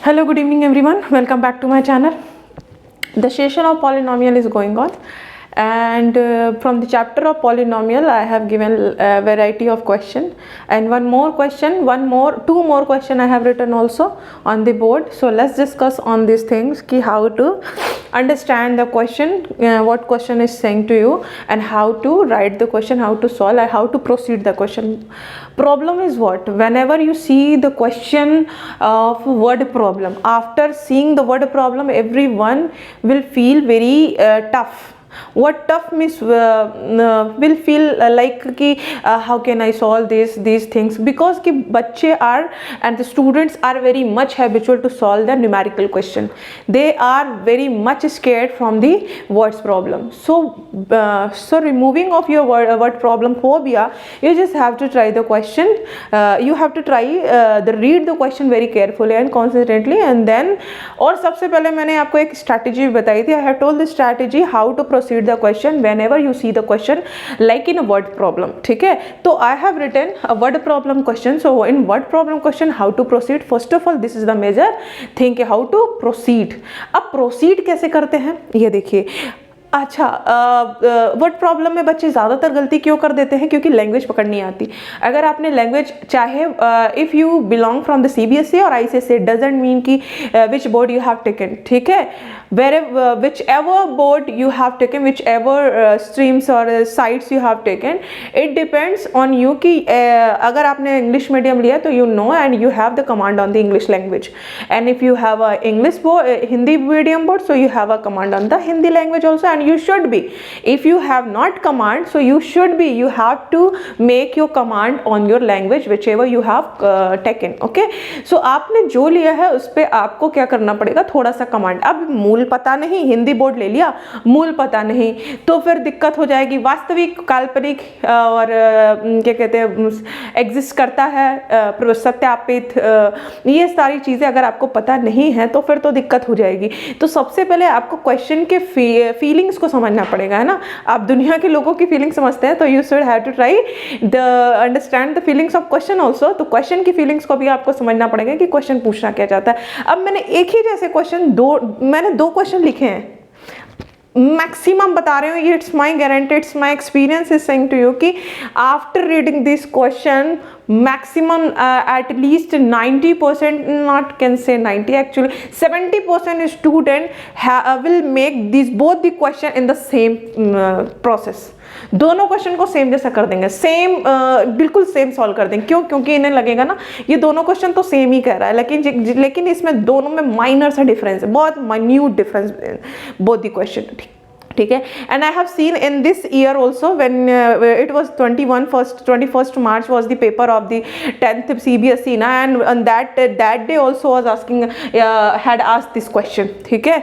Hello, good evening everyone. Welcome back to my channel. The session of polynomial is going on, and from the chapter of polynomial I have given a variety of question, and two more question I have written also on the board. So let's discuss on these things, ki how to understand the question, what question is saying to you, and how to write the question, how to solve, and how to proceed the question. Problem is what? Whenever you see the question of word problem, after seeing the word problem, everyone will feel very tough. What tough means will feel like कि how can I solve these things, because कि बच्चे are and the students are very much habitual to solve the numerical question. They are very much scared from the words problem. So removing of your word problem phobia, you just have to try the question. You have to try read the question very carefully and constantly, and then और सबसे पहले मैंने आपको एक strategy बताई थी. I have told the strategy how to proceed the question whenever you see the question like in a word problem. ठीक है, तो I have written a word problem question. So in word problem question how to proceed, first of all this is the major thing, how to proceed. अब proceed कैसे करते हैं ये देखिए. अच्छा, वर्ड प्रॉब्लम में बच्चे ज़्यादातर गलती क्यों कर देते हैं? क्योंकि लैंग्वेज पकड़नी आती. अगर आपने लैंग्वेज चाहे if you belong from the CBSE और ICSE, डजेंट मीन कि which board you have taken. ठीक है, whichever board you have taken, whichever streams और sites you have taken, it depends on you कि अगर आपने English medium लिया तो you know and you have the command on the English language, and if you have a English board, Hindi medium board, so you have a command on the Hindi language also. And you should be, if you have not command, so you have to make your command on your language whichever you have taken. Okay, so आपने जो लिया है उस पे आपको क्या करना पड़ेगा, थोड़ा सा कमांड. अब मूल पता नहीं, हिंदी बोर्ड ले लिया, मूल पता नहीं, तो फिर दिक्कत हो जाएगी. वास्तविक, काल्पनिक और क्या कहते हैं एग्जिस्ट करता है, सत्यापित, ये सारी चीज़ें अगर आपको पता नहीं है तो फिर तो दिक्कत हो जाएगी. तो सबसे पहले आपको क्वेश्चन के फीलिंग्स को समझना पड़ेगा, है ना. आप दुनिया के लोगों की फीलिंग समझते हैं, तो you should have to try the understand the feelings of question also. तो क्वेश्चन की फीलिंग्स को भी आपको समझना पड़ेगा कि क्वेश्चन पूछना क्या चाहता है. अब मैंने एक ही जैसे क्वेश्चन मैंने दो क्वेश्चन लिखे हैं, मैक्सिमम बता रही हूँ, ये it's my guarantee, it's my experience is saying to you कि after reading this question maximum at least 90%, not can say 90, actually 70% student will make these both the question in the same process. दोनों question को same जैसा कर देंगे, same बिल्कुल same solve कर देंगे. क्यों? क्योंकि इन्हें लगेगा ना ये दोनों क्वेश्चन तो सेम ही कह रहा है, लेकिन इसमें दोनों में माइनर सा डिफरेंस है, बहुत minute difference both the question. ठीक है, and I have seen in this year also when it was 21st March was the paper of the 10th CBSE ना, and that day also was asking had asked this question. ठीक है,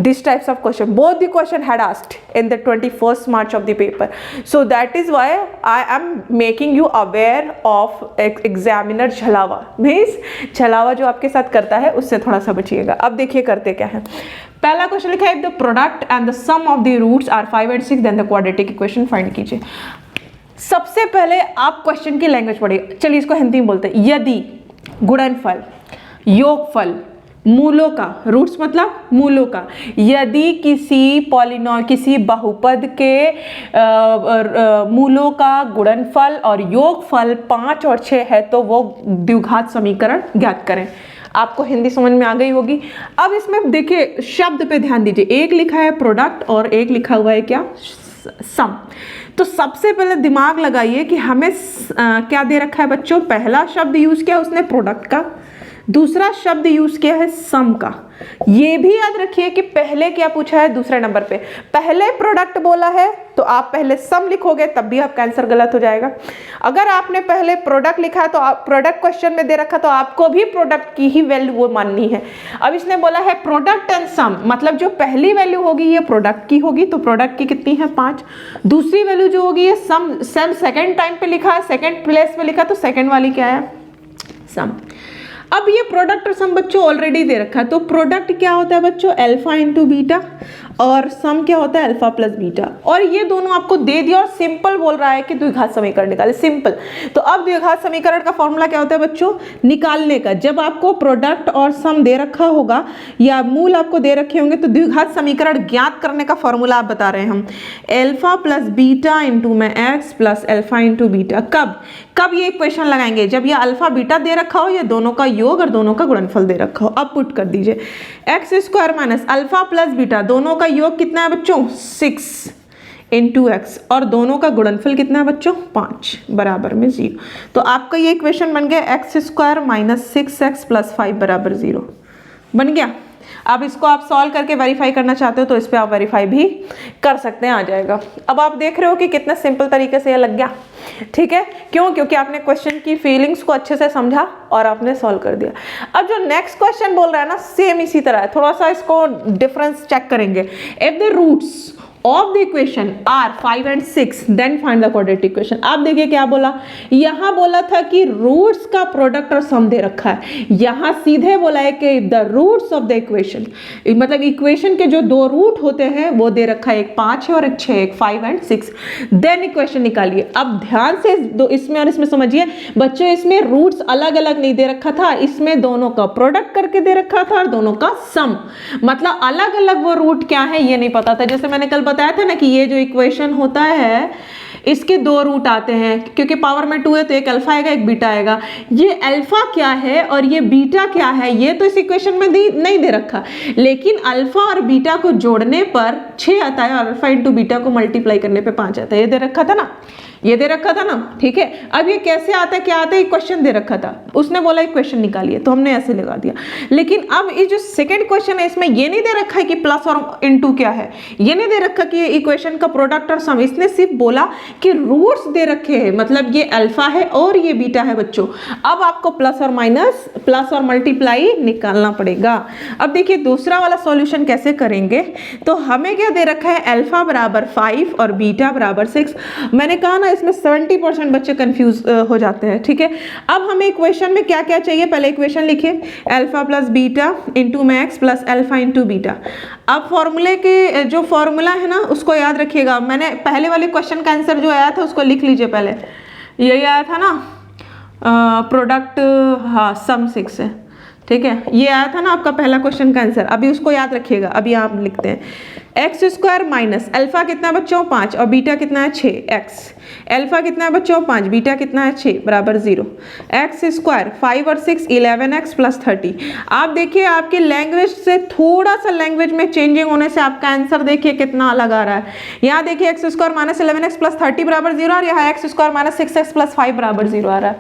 this types of question, both the question had asked in the 21st March of the paper. So that is why I am making you aware of examiner छलावा. means छलावा जो आपके साथ करता है उससे थोड़ा सा बचिएगा. अब देखिए करते क्या है. पहला क्वेश्चन लिखा है, if the product and the sum of the roots are 5 and 6 then the quadratic equation find कीजिए. सबसे पहले आप क्वेश्चन की लैंग्वेज पढ़िए. चलिए इसको हिंदी में बोलते हैं. यदि गुणनफल, योगफल, मूलों का, रूट्स मतलब मूलों का, यदि किसी बहुपद के मूलों का गुणनफल और योगफल 5 और 6 है तो वो द्विघात समीकरण ज्ञात करें. आपको हिंदी समझ में आ गई होगी. अब इसमें देखिए शब्द पे ध्यान दीजिए, एक लिखा है प्रोडक्ट और एक लिखा हुआ है क्या, सम. तो सबसे पहले दिमाग लगाइए कि हमें क्या दे रखा है बच्चों. पहला शब्द यूज किया उसने प्रोडक्ट का, दूसरा शब्द यूज किया है सम का. ये भी याद रखिए कि पहले क्या पूछा है दूसरे नंबर पे, पहले प्रोडक्ट बोला है तो आप पहले सम लिखोगे, तब भी आपका आंसर गलत हो जाएगा. अगर आपने पहले प्रोडक्ट लिखा है तो आप प्रोडक्ट क्वेश्चन में दे रखा तो आपको भी प्रोडक्ट की ही वैल्यू वो माननी है. अब इसने बोला है प्रोडक्ट एंड सम, मतलब जो पहली वैल्यू होगी ये प्रोडक्ट की होगी, तो प्रोडक्ट की कितनी है 5. दूसरी वैल्यू जो होगी ये सम सेकेंड टाइम पे लिखा है, सेकेंड प्लेस पे लिखा, तो सेकेंड वाली क्या है, सम. अब ये प्रोडक्ट और सम बच्चों ऑलरेडी दे रखा है, तो प्रोडक्ट क्या होता है बच्चों, अल्फा इंटू बीटा, और सम क्या होता है अल्फा प्लस बीटा, और ये दोनों आपको दे दिया और सिंपल बोल रहा है कि द्विघात समीकरण निकाले, सिंपल। तो अब द्विघात समीकरण का फॉर्मूला क्या होता है बच्चों, निकालने का। जब आपको प्रोडक्ट और सम दे रखा होगा या मूल आपको दे रखे होंगे तो द्विघात समीकरण ज्ञात करने का फॉर्मूला आप बता रहे हैं हम, अल्फा प्लस बीटा इंटू में x plus alpha into beta. कब ये इक्वेशन लगाएंगे, जब ये अल्फा बीटा दे रखा हो, ये दोनों का योग और दोनों का गुणनफल दे रखा हो। अब पुट कर दीजिए x square minus alpha plus beta, दोनों का योग कितना है बच्चों 6 इंटू एक्स, और दोनों का गुणनफल कितना है बच्चों 5 बराबर में 0। तो आपका ये इक्वेशन बन गया x square minus 6x plus 5 बराबर 0 बन गया। अब इसको आप सॉल्व करके वेरीफाई करना चाहते हो तो इस पे आप वेरीफाई भी कर सकते हैं, आ जाएगा। अब आप देख रहे हो कि कितना सिंपल तरीके से ये लग गया, ठीक है। क्यों? क्योंकि आपने क्वेश्चन की फीलिंग्स को अच्छे से समझा और आपने सॉल्व कर दिया। अब जो नेक्स्ट क्वेश्चन बोल रहा है ना, सेम इसी तरह है, थोड़ा सा इसको डिफरेंस चेक करेंगे। If the roots of the equation are 5 and 6 then find the quadratic equation। आप देखिए क्या बोला, यहां बोला था कि रूट्स का प्रोडक्ट और सम दे रखा है, यहां सीधे बोला है कि the roots of the equation, मतलब इक्वेशन के जो दो रूट होते हैं वो दे रखा है, एक 5 है और एक 6, एक 5 and 6, देन इक्वेशन निकालिए। अब ध्यान से इसमें और इसमें समझिए बच्चों, इसमें रूट्स अलग अलग नहीं दे रखा था, इसमें दोनों का प्रोडक्ट करके दे रखा था और दोनों का सम, मतलब अलग अलग वो रूट क्या है ये नहीं पता था। जैसे मैंने कल बताया था ना कि ये जो इक्वेशन होता है इसके दो रूट आते हैं, क्योंकि पावर में 2 है तो एक अल्फा आएगा एक बीटा आएगा। ये अल्फा क्या है और ये बीटा क्या है ये तो इस इक्वेशन में नहीं दे रखा, लेकिन अल्फा और बीटा को जोड़ने पर 6 आता है और अल्फा इंटू बीटा को मल्टीप्लाई करने पे 5 आता है। ये दे रखा था ना, ये दे रखा था ना, ठीक है। अब ये कैसे आता है, क्या आता है, क्वेश्चन दे रखा था, उसने बोला इक्वेशन निकालिए तो हमने ऐसे लगा दिया। लेकिन अब ये जो सेकंड क्वेश्चन है इसमें ये नहीं दे रखा है कि प्लस और इनटू क्या है, ये नहीं दे रखा कि इक्वेशन का प्रोडक्ट और सम, इसने सिर्फ बोला कि रूट्स दे रखे हैं, मतलब ये अल्फा है और ये बीटा है बच्चों। अब आपको प्लस और माइनस, प्लस और मल्टीप्लाई निकालना पड़ेगा। अब देखिए दूसरा वाला सॉल्यूशन कैसे करेंगे, तो हमें क्या दे रखा है, अल्फा बराबर 5 और बीटा बराबर 6। मैंने कहा ना इसमें 70% बच्चे कंफ्यूज हो जाते हैं, ठीक है। अब हमें इक्वेशन में क्या क्या चाहिए, पहले इक्वेशन लिखिए, अल्फा प्लस बीटा इंटू में x plus alpha into beta. अब फॉर्मूले के जो फॉर्मूला है ना उसको याद रखिएगा। मैंने पहले वाले क्वेश्चन का आंसर जो आया था उसको लिख लीजिए, पहले यही आया था ना, प्रोडक्ट हाँ सम 6 है, ठीक है, ये आया था ना आपका पहला क्वेश्चन का आंसर। अभी उसको याद रखिएगा। अभी आप लिखते हैं एक्स स्क्वायर माइनस अल्फा कितना है बच्चों 5 और बीटा कितना है 6, एक्स अल्फा कितना है बच्चों 5, बीटा कितना है 6 बराबर 0, एक्स स्क्वायर 5 और 6 11x प्लस 30। आप देखिए आपके लैंग्वेज से थोड़ा सा लैंग्वेज में चेंजिंग होने से आपका आंसर देखिए कितना अलग आ रहा है। यहाँ देखिए x square minus 11x plus 30 बराबर 0 और यहाँ x square minus 6x plus 5 बराबर 0 आ रहा है।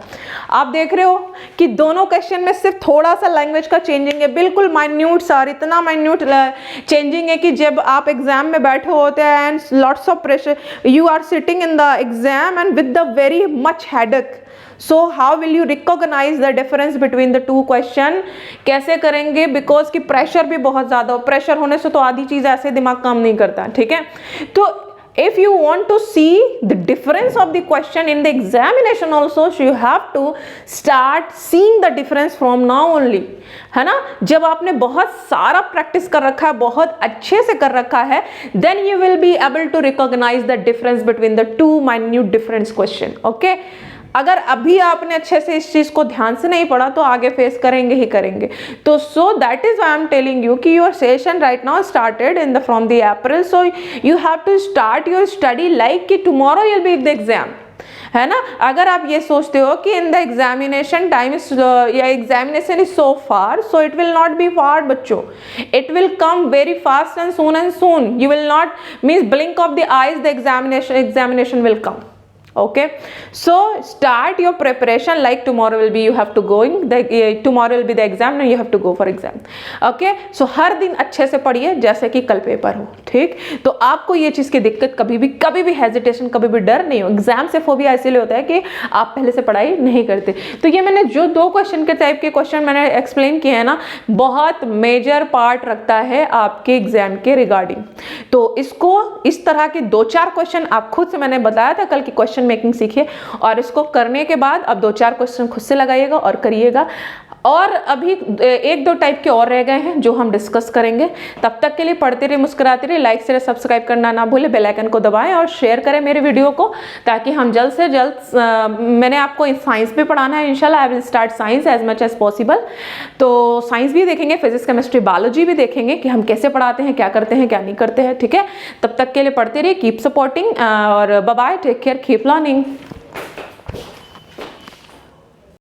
आप देख रहे हो कि दोनों क्वेश्चन में सिर्फ थोड़ा सा लैंग्वेज का चेंजिंग है, बिल्कुल माइन्यूट सा, और इतना माइन्यूट चेंजिंग है कि जब आप एग्जाम में बैठे होते हैं and lots of pressure, you are sitting in the exam and with the very much headache, so how will you recognize the difference between the two question, कैसे करेंगे, बिकॉज कि प्रेशर भी बहुत ज्यादा हो, प्रेशर होने से तो आधी चीज ऐसे दिमाग काम नहीं करता, ठीक है। तो if you want to see the difference of the question in the examination also, so you have to start seeing the difference from now only, है ना। जब आपने बहुत सारा प्रैक्टिस कर रखा है, बहुत अच्छे से कर रखा है, then you will be able to recognize the difference between the two minute difference question, okay। अगर अभी आपने अच्छे से इस चीज को ध्यान से नहीं पढ़ा तो आगे फेस करेंगे ही करेंगे। तो so that is why I am telling you कि your session right now started in the from the April, so you have to start your study like कि tomorrow you will be the exam, है ना। अगर आप ये सोचते हो कि इन द एग्जामिनेशन टाइम या examination is so far, so it will not be far बच्चों, it will come very fast and soon, you will not means blink of the eyes, the examination will come, okay। So start your preparation like tomorrow will be, you have to going tomorrow will be the exam and you have to go for exam, okay। So हर दिन अच्छे से पढ़िए जैसे कि कल paper हो, ठीक। तो आपको ये चीज की दिक्कत कभी भी हेजिटेशन, कभी भी डर नहीं हो। एग्जाम से फोबिया इसीलिए होता है कि आप पहले से पढ़ाई नहीं करते। तो ये मैंने जो 2 क्वेश्चन के टाइप के क्वेश्चन मैंने एक्सप्लेन किए हैं ना, बहुत मेजर पार्ट रखता है आपके एग्जाम के रिगार्डिंग। तो इसको इस तरह के 2-4 क्वेश्चन आप खुद से, मैंने बताया था कल की क्वेश्चन मेकिंग सीखिए, और इसको करने के बाद अब 2-4 क्वेश्चन खुद से लगाइएगा और करिएगा। और अभी 1-2 टाइप के और रह गए हैं जो हम डिस्कस करेंगे। तब तक के लिए पढ़ते रहिए, मुस्कुराते रहिए, लाइक शेयर सब्सक्राइब करना ना भूलें, बेल आइकन को दबाएं और शेयर करें मेरे वीडियो को, ताकि हम जल्द से जल्द मैंने आपको साइंस भी पढ़ाना है इंशाल्लाह। I will start science as much as possible. तो साइंस भी देखेंगे, फिजिक्स केमिस्ट्री बायोलॉजी भी देखेंगे कि हम कैसे पढ़ाते हैं, क्या करते हैं, क्या नहीं करते हैं, ठीक है। तब तक के लिए पढ़ते रहिए, कीप सपोर्टिंग और bye bye, take care, keep learning.